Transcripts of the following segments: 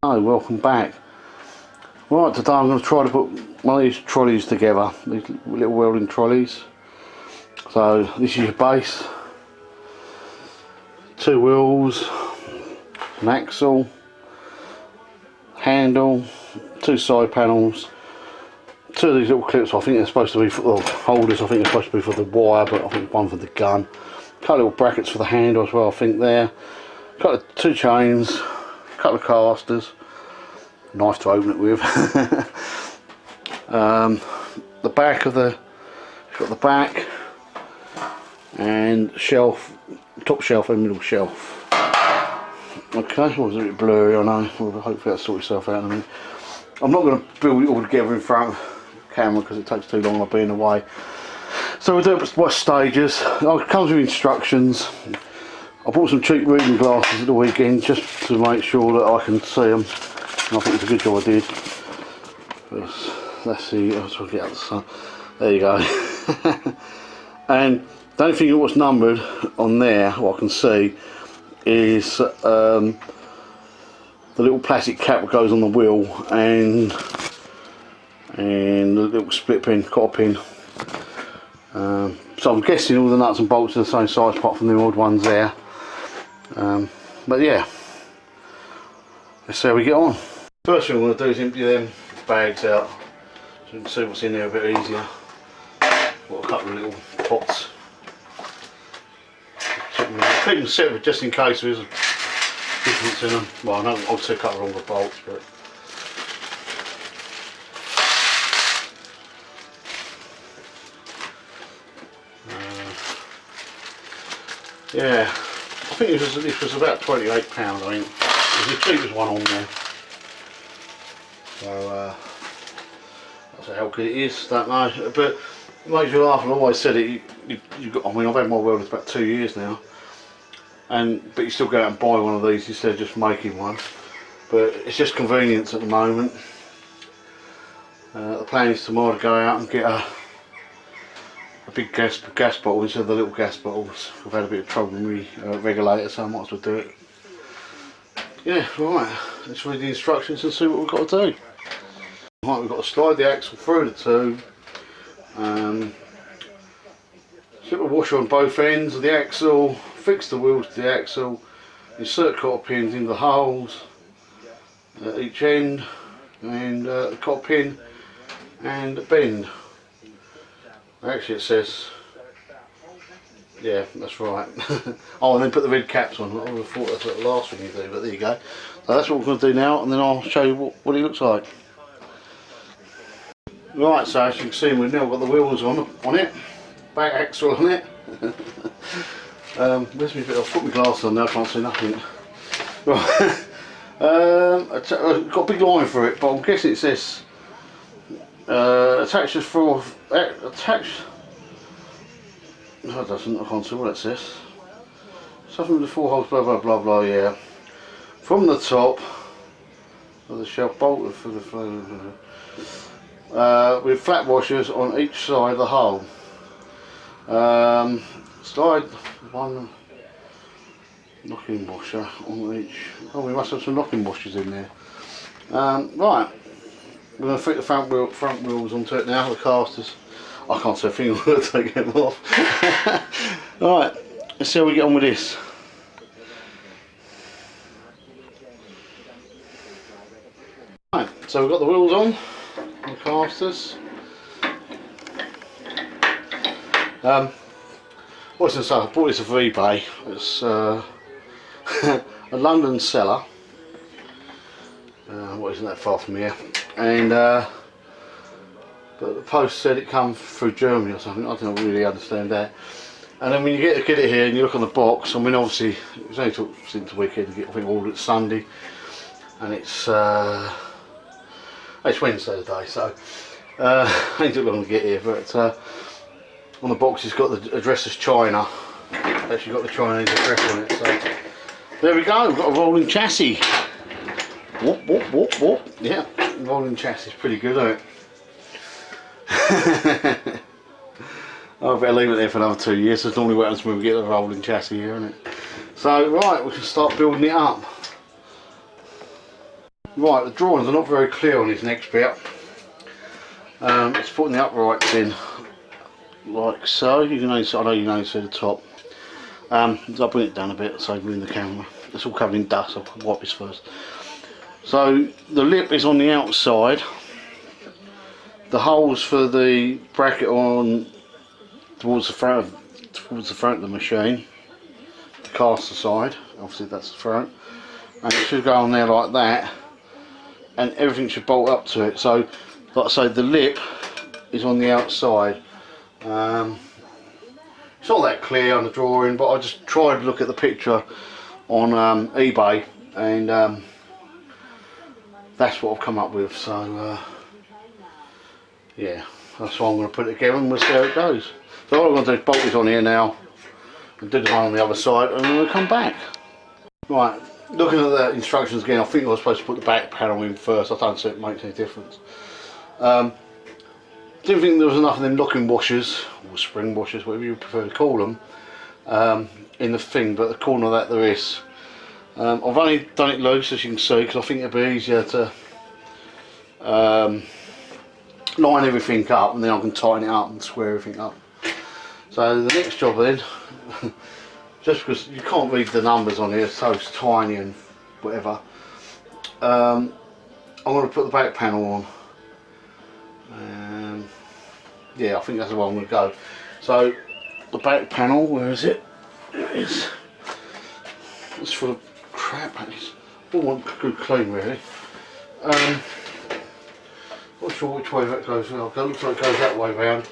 Hi, welcome back. Right, today I'm going to try to put one of these trolleys together, these little welding trolleys. So this is your base, two wheels, an axle, handle, two side panels, two of these little clips. I think they're supposed to be for the holders, I think they're supposed to be for the wire, but I think one for the gun. A couple of little brackets for the handle as well, I think there. Two chains, a couple of casters. Nice to open it with. The back of the, got the back and shelf, top shelf and middle shelf. Okay, it was a bit blurry, I know. Well, hopefully that'll sort itself out in a minute. I'm not going to build it all together in front of the camera because it takes too long, I'll be in the way. So we'll do it by stages. It comes with instructions. I bought some cheap reading glasses at the weekend just to make sure that I can see them. I think it's a good job I did. Let's see, let's get out the sun. There you go. And the only thing that was numbered on there, what I can see, is the little plastic cap that goes on the wheel and the little split pin, cotter pin. So I'm guessing all the nuts and bolts are the same size apart from the odd ones there. But yeah, let's see how we get on. First thing I'm going to do is empty them bags out so you can see what's in there a bit easier. Got a couple of little pots. Keep them separate just in case there's a difference in them. Well, I know I'll take a couple of longer bolts, but yeah, I think this was about £28, I think. It was the cheapest one on there. So that's how good it is, don't know. But it makes you laugh. I've always said it. You've got, I mean, I've had my welders about 2 years now, but you still go out and buy one of these instead of just making one. But it's just convenience at the moment. The plan is tomorrow to go out and get a big gas bottle instead of the little gas bottles. I've had a bit of trouble with my regulator, so I might as well do it. Yeah, right, let's read the instructions and see what we've got to do. Right, we've got to slide the axle through the tube, slip a washer on both ends of the axle, fix the wheels to the axle, insert cotter pins into the holes at each end, and the cotter pin and bend. Actually it says, yeah, that's right. Oh, and then put the red caps on. I would have thought that's the last thing you do, but there you go. So that's what we're going to do now, and then I'll show you what it looks like. Right, so as you can see, we've now got the wheels on it, back axle on it. Where's my bit? I've put my glasses on now, I can't see nothing. Right. I've got a big line for it, but I'm guessing it says attaches for attached. No, it doesn't. I can't see what it says. Something with the 4 holes, blah blah blah blah. Yeah. From the top of the shelf, bolted for the with flat washers on each side of the hole. Slide one knocking washer on each. Oh, we must have some knocking washers in there. Right. We're going to fit the front wheels onto it now. The casters. I can't see a thing. I'm going to take them off. Right, let's see how we get on with this. Right, so we've got the wheels on, the casters. What's this? I bought this off eBay. It's a London seller. What isn't that far from here? And but the post said it come through Germany or something. I don't really understand that. And then when you get it here and you look on the box, I mean, obviously it was only took since the weekend to get. I think ordered it Sunday, and it's Wednesday today, so it ain't took long to get here. But on the box it's got the address as China. Actually got the Chinese address on it. So there we go. We've got a rolling chassis. Whoop whoop whoop whoop. Yeah, rolling chassis is pretty good, isn't it? I better leave it there for another 2 years. That's normally what happens when we get the rolling chassis here, isn't it? So right, we can start building it up. Right, the drawings are not very clear on this next bit. It's putting the uprights in like so. You can only, I know you can only see the top. I'll bring it down a bit so I can in the camera. It's all covered in dust. I'll wipe this first. So the lip is on the outside. The holes for the bracket on towards the front of the machine. The caster side, obviously that's the front, and it should go on there like that, and everything should bolt up to it. So, like I say, the lip is on the outside. It's not that clear on the drawing, but I just tried to look at the picture on eBay, and that's what I've come up with. So yeah, that's why I'm going to put it together and we'll see how it goes. So all I'm going to do is bolt this on here now and do the one on the other side, and then we'll come back. Right, looking at the instructions again, I think I was supposed to put the back panel in first. I don't see it makes any difference. Didn't think there was enough of them locking washers, or spring washers, whatever you prefer to call them, in the thing, but the corner of that there is. I've only done it loose, as you can see, because I think it'd be easier to line everything up, and then I can tighten it up and square everything up. So the next job then, just because you can't read the numbers on here, so it's tiny and whatever, I'm going to put the back panel on. Yeah, I think that's the one I'm going to go. So the back panel, where is it? There it is. It's full of crap. It's all one good clean really. Not sure which way that goes. It looks like it goes that way round.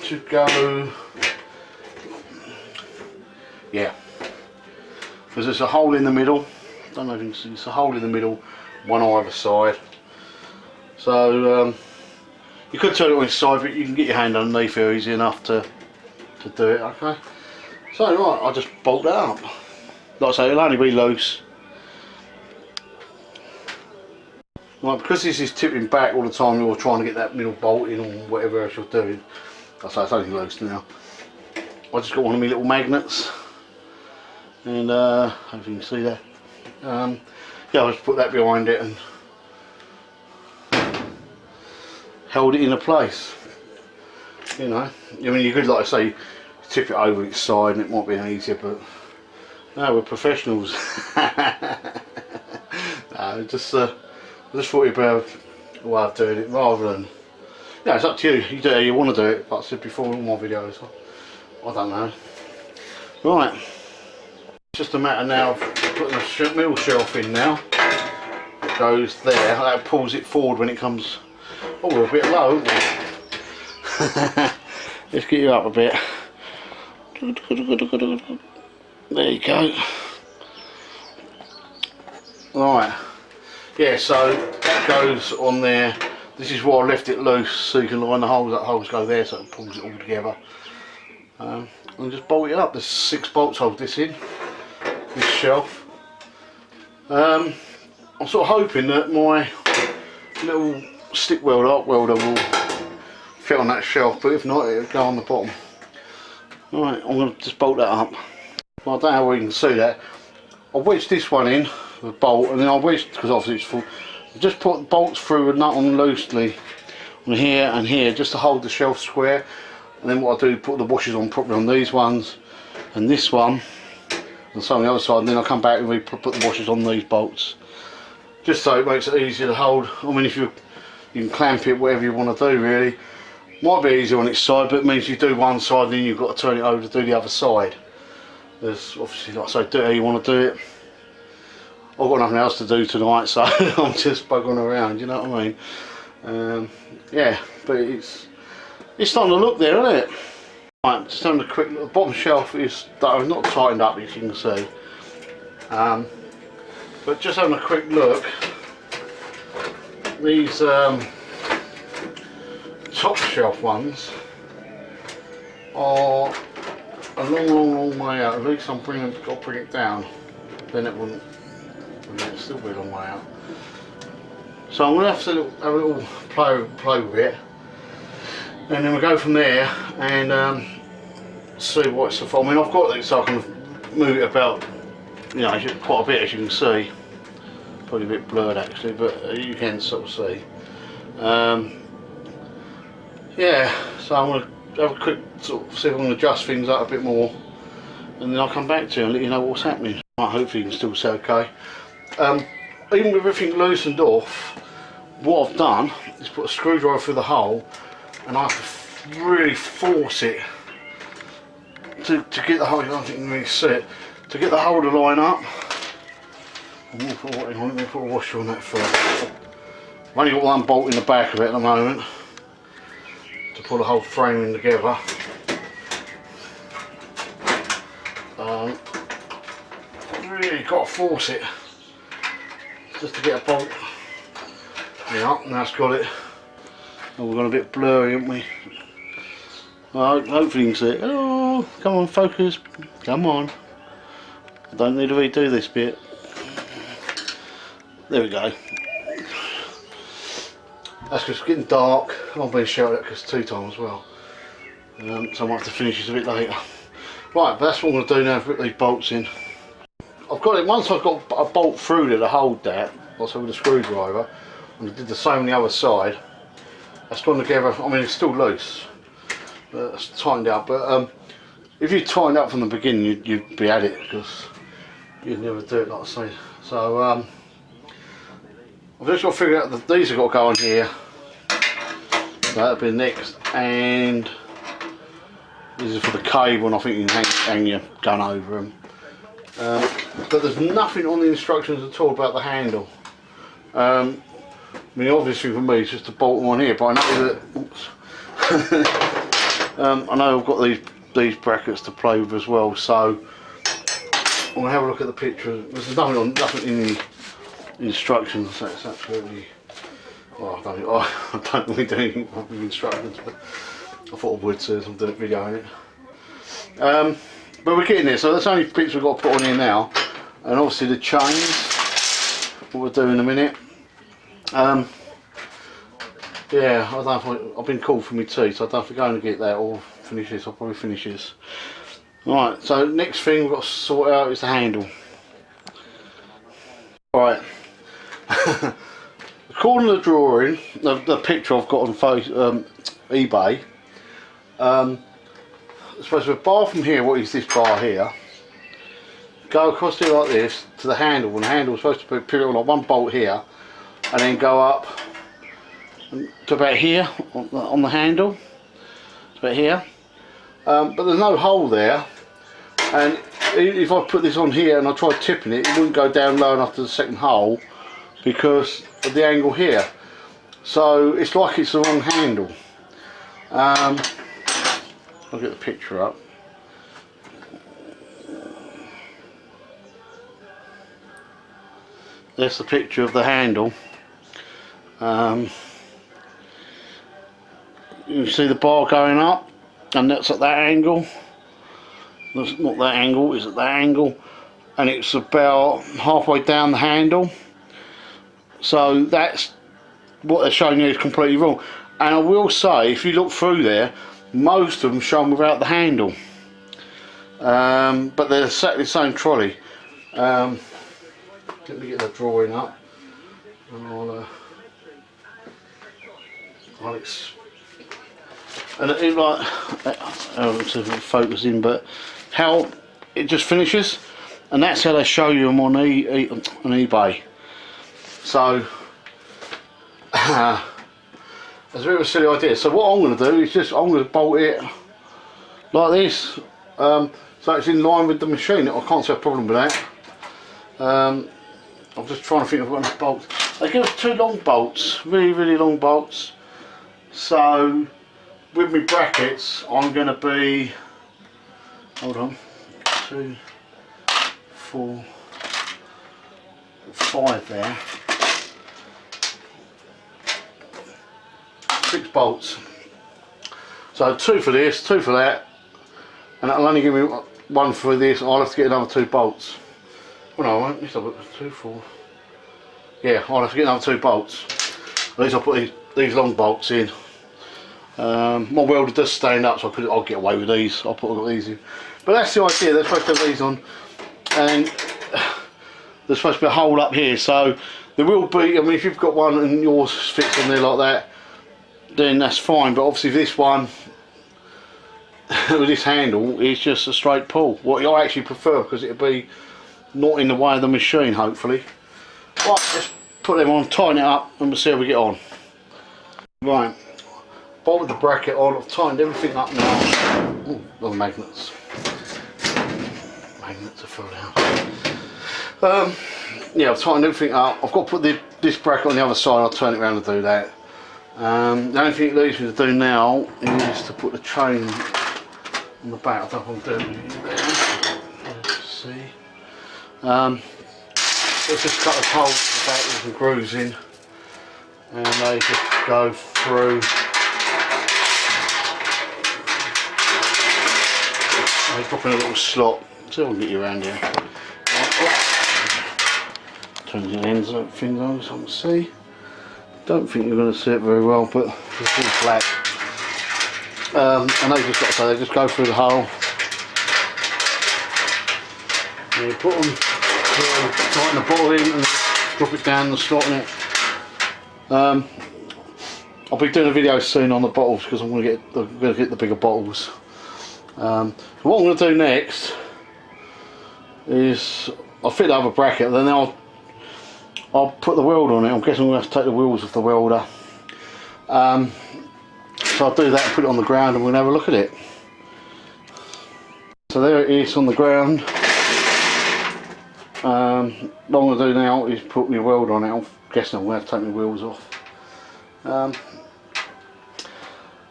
Should go. Yeah. Because there's a hole in the middle. Don't know if you can see. It's a hole in the middle, one on either side. So you could turn it on its side, but you can get your hand underneath here easy enough to do it. Okay. So right, I'll just bolt that up. Like I say, it'll only be loose. Right, because this is tipping back all the time, you're trying to get that middle bolt in or whatever else you're doing. Like I say, it's only loose now. I just got one of my little magnets, and hope you can see that. Yeah, I just put that behind it and held it in place. You know, I mean, you could, like I say, tip it over its side and it might be easier, but no, we're professionals. No, just thought about a way of doing it rather than, yeah, it's up to you. You do it how you want to do it, but I said before in all my videos, I don't know. Right, it's just a matter now of putting the middle shelf in now. It goes there, that pulls it forward when it comes. Oh, we're a bit low, aren't we? Let's get you up a bit. There you go. Right. Yeah, so that goes on there. This is why I left it loose, so you can line the holes. That holes go there, so it pulls it all together. And just bolt it up. There's 6 bolts hold this in. This shelf. I'm sort of hoping that my little stick welder, arc welder, will fit on that shelf, but if not, it'll go on the bottom. Alright, I'm going to just bolt that up. Well, I don't know how we can see that. I wedged this one in, the bolt, and then I wedged, because obviously it's full, I just put the bolts through and nut on loosely on here and here, just to hold the shelf square. And then what I do, put the washers on properly on these ones, and this one, and some on the other side, and then I come back and put the washers on these bolts. Just so it makes it easier to hold. I mean, if you can clamp it, whatever you want to do really. Might be easier on its side, but it means you do one side, then you've got to turn it over to do the other side. There's obviously, like I say, do it how you want to do it. I've got nothing else to do tonight, so I'm just bugging around, you know what I mean? Yeah, but it's starting to look there, isn't it? Right, just having a quick look. The bottom shelf is not tightened up, as you can see. But just having a quick look, these top shelf ones are a long way out. At least I'm got to bring it down, then it wouldn't. It'd still be a long way out. So I'm going to have to have a little play with it, and then we'll go from there and see what's the fault. I mean, I've got it so I can move it about, you know, quite a bit, as you can see. probably a bit blurred actually, but you can sort of see. Yeah, so I'm going to have a quick sort of see if I can adjust things up a bit more, and then I'll come back to you and let you know what's happening. Right, hopefully you can still see okay. Even with everything loosened off, what I've done is put a screwdriver through the hole, and I have to really force it to get the hole. I don't think you can really see it, to get the hole to line up. I'm going to put a washer on that first. I've only got one bolt in the back of it at the moment to pull the whole frame in together. Really got to force it just to get a bolt. Yeah, now it's got it. Oh, we've gone a bit blurry, haven't we? Well, hopefully you can see it. Oh, come on, focus. Come on. I don't need to redo this bit. There we go. That's because it's getting dark. I've been shouting at because tea time as well. So I might have to finish this a bit later. Right, but that's what I'm going to do now, put these bolts in. I've got it, once I've got a bolt through there to hold that, also with a screwdriver, and I did the same on the other side, that's gone together. I mean, it's still loose, but it's tightened up. But if you tightened up from the beginning, you'd be at it, because you'd never do it like I say. So I've just got to figure out that these have got to go on here. So that'll be next, and this is for the cable, and I think you can hang your gun over them. But there's nothing on the instructions at all about the handle. I mean, obviously for me it's just a bolt them on here, but I know that. Oops. I know I've got these brackets to play with as well. So I'm gonna have a look at the picture. There's nothing in the instructions. That's absolutely. Well, I don't really do anything with instructions, but I thought I would, so I'm doing a video on it. But we're getting there, so that's the only bits we've got to put on here now. And obviously the chains, what we'll do in a minute. Yeah, I don't know if I've been called for my tea, so I don't know if we're going to get that or finish this. I'll probably finish this. Right, so next thing we've got to sort out is the handle. Right. According to the drawing, the picture I've got on eBay, it's supposed to be a bar from here. What is this bar here? Go across here like this to the handle, and the handle is supposed to be put like one bolt here, and then go up to about here on the handle. It's about here, but there's no hole there. And if I put this on here and I tried tipping it, it wouldn't go down low enough to the second hole because of the angle here. So it's like it's the wrong handle. I'll get the picture up. There's the picture of the handle. You can see the bar going up, and that's at that angle. That's not that angle, it's at that angle, and it's about halfway down the handle. So that's what they're showing you is completely wrong. And I will say, if you look through there, most of them show them without the handle, but they're exactly the same trolley. Let me get the drawing up, and it like, I don't see if it focus in, but how it just finishes, and that's how they show you them on eBay. So that's a bit of a silly idea. So what I'm going to do is I'm going to bolt it like this, so it's in line with the machine. I can't see a problem with that. I'm just trying to think if I've got enough bolts. They give us 2 long bolts, really long bolts. So with my brackets, I'm going to be, hold on, 2, 4, 5 there. 6 bolts. So 2 for this, 2 for that, and that'll only give me 1 for this. I'll have to get another 2 bolts. Well, no, I won't. Let's have 2, 4. Yeah, I'll have to get another 2 bolts. At least I'll put these long bolts in. My welder does stand up, so I'll get away with these. I'll put these in. But that's the idea. They're supposed to have these on, and there's supposed to be a hole up here. So There will be, I mean, if you've got one and yours fits on there like that, then that's fine. But obviously this one, with this handle, is just a straight pull. What I actually prefer, because it'll be not in the way of the machine, hopefully. Right, let's put them on, tighten it up, and we'll see how we get on. Right, bolted the bracket on, I've tightened everything up now. Oh, the magnets. Magnets are fell down. Yeah, I've tightened everything up. I've got to put this bracket on the other side. I'll turn it around and do that. The only thing it leaves me to do now is to put the chain on the back. I don't know if I'm doing it. Let's see. Let's just cut the holes to the back with some grooves in, and they just go through. They drop in a little slot. So I'll get you around here. Turn the ends of things on so I can see. Don't think you're going to see it very well, but it's all flat. And they just, like I say, they just go through the hole. And you put them through, tighten the bottle in, and drop it down the slot in it. I'll be doing a video soon on the bottles because I'm going to get the bigger bottles. So what I'm going to do next is I'll fit the other bracket, then I'll put the welder on it. I'm guessing I'm going to have to take the wheels off the welder. So I'll do that and put it on the ground and we'll have a look at it. So there it is on the ground. What I'm going to do now is put my welder on it. I'm guessing I'm going to have to take my wheels off.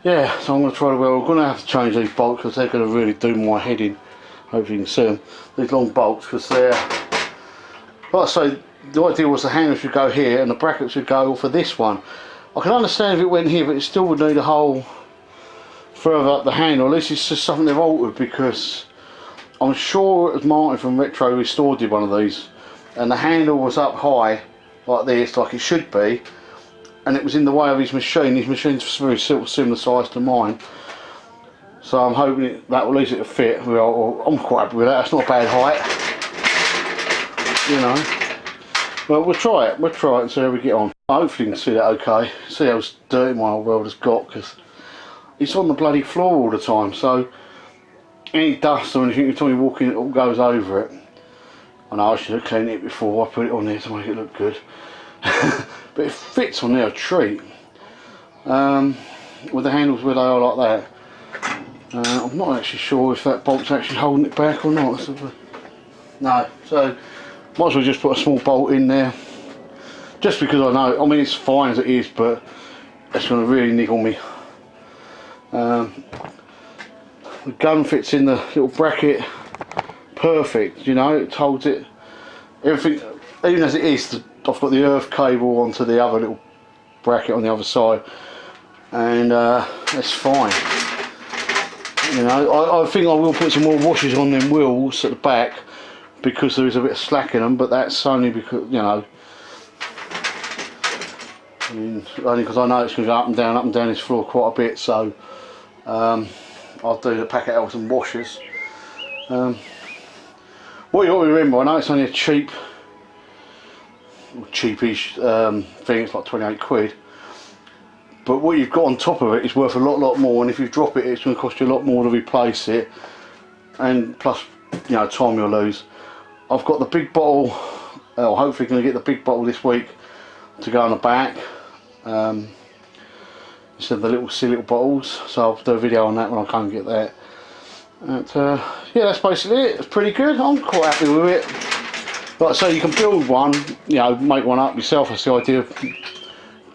Yeah, so I'm going to try the welder. I'm going to have to change these bolts because they're going to really do my head in. Hopefully you can see them. These long bolts, because they're, like I say, the idea was the handle should go here and the bracket should go for this one. I can understand if it went here, but it still would need a hole further up the handle. This is just something they've altered, because I'm sure it was Martin from Retro Restored did one of these, and the handle was up high like this, like it should be, and it was in the way of his machine. His machine's very similar size to mine, so I'm hoping that will ease it to fit. Well, I'm quite happy with that. That's not a bad height, you know. Well, we'll try it and see how we get on. Hopefully you can see that okay. See how dirty my old welder's got, because it's on the bloody floor all the time, so any dust or anything, every time you walk in it all goes over it. I know I should have cleaned it before I put it on there to make it look good. But it fits on there a treat. With the handles where they are like that. I'm not actually sure if that bolt's actually holding it back or not. No, so might as well just put a small bolt in there. Just because I know, I mean it's fine as it is, but it's going to really niggle me. The gun fits in the little bracket perfect, you know, it holds it, everything, even as it is, I've got the earth cable onto the other little bracket on the other side, and that's fine. You know, I think I will put some more washers on them wheels at the back, because there is a bit of slack in them, but that's only because, you know, I mean, only because I know it's going to go up and down this floor quite a bit, so I'll do the packet out with some washers. What you got to remember, I know it's only a cheapish thing, it's like 28 quid, but what you've got on top of it is worth a lot more, and if you drop it, it's going to cost you a lot more to replace it, and plus, you know, time you'll lose. I've got the big bottle, hopefully going to get the big bottle this week to go on the back, instead of the little silly little bottles, so I'll do a video on that when I come and get that. And, yeah, that's basically it. It's pretty good. I'm quite happy with it. Like I say, you can build one, you know, make one up yourself. That's the idea of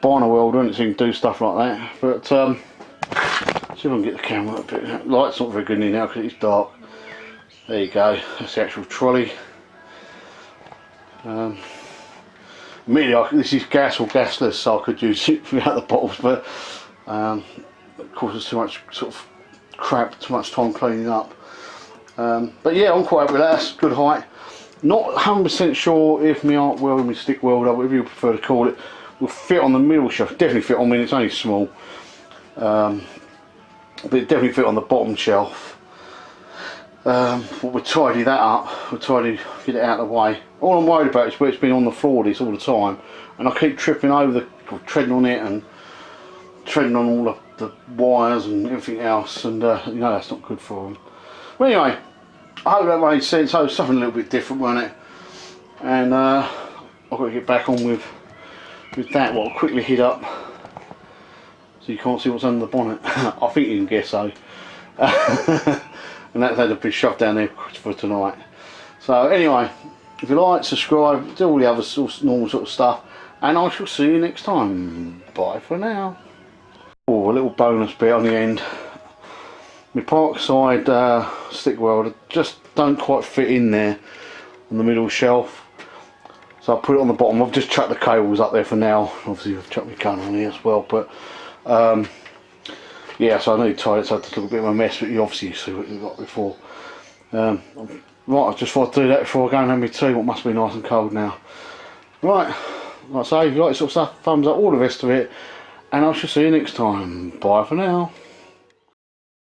buying a welder, and so you can do stuff like that. But see if I can get the camera a bit. Light's not very good in here now because it's dark. There you go. That's the actual trolley. Immediately, this is gas or gasless, so I could use it without the bottles, but of course there's too much sort of crap, too much time cleaning up. But yeah, I'm quite happy with that. That's good height. Not 100% sure if my arc welder, my stick welder, whatever you prefer to call it, will fit on the middle shelf. Definitely fit on me, it's only small. But it definitely fit on the bottom shelf. we'll tidy that up, we'll get it out of the way. All I'm worried about is where it's been on the floor this all the time, and I keep tripping over or treading on it and treading on all of the wires and everything else, and you know, that's not good for them. But anyway, I hope that made sense. So something a little bit different, wasn't it? And I've got to get back on with that. What I'll quickly hit up so you can't see what's under the bonnet. I think you can guess so. And that's had to be shoved down there for tonight. So anyway, if you like, subscribe, do all the other normal sort of stuff, and I shall see you next time. Bye for now. Oh, a little bonus bit on the end. My Parkside stick welder just don't quite fit in there on the middle shelf, so I put it on the bottom. I've just chucked the cables up there for now. Obviously I've chucked my gun on here as well, but yeah, so I need to tie it, so it's a little bit of a mess, but you obviously see what you've got before. Right, I just thought I'd do that before I go and have my tea. What must be nice and cold now. Right, like I say, if you like this sort of stuff, thumbs up, all the rest of it, and I shall see you next time. Bye for now.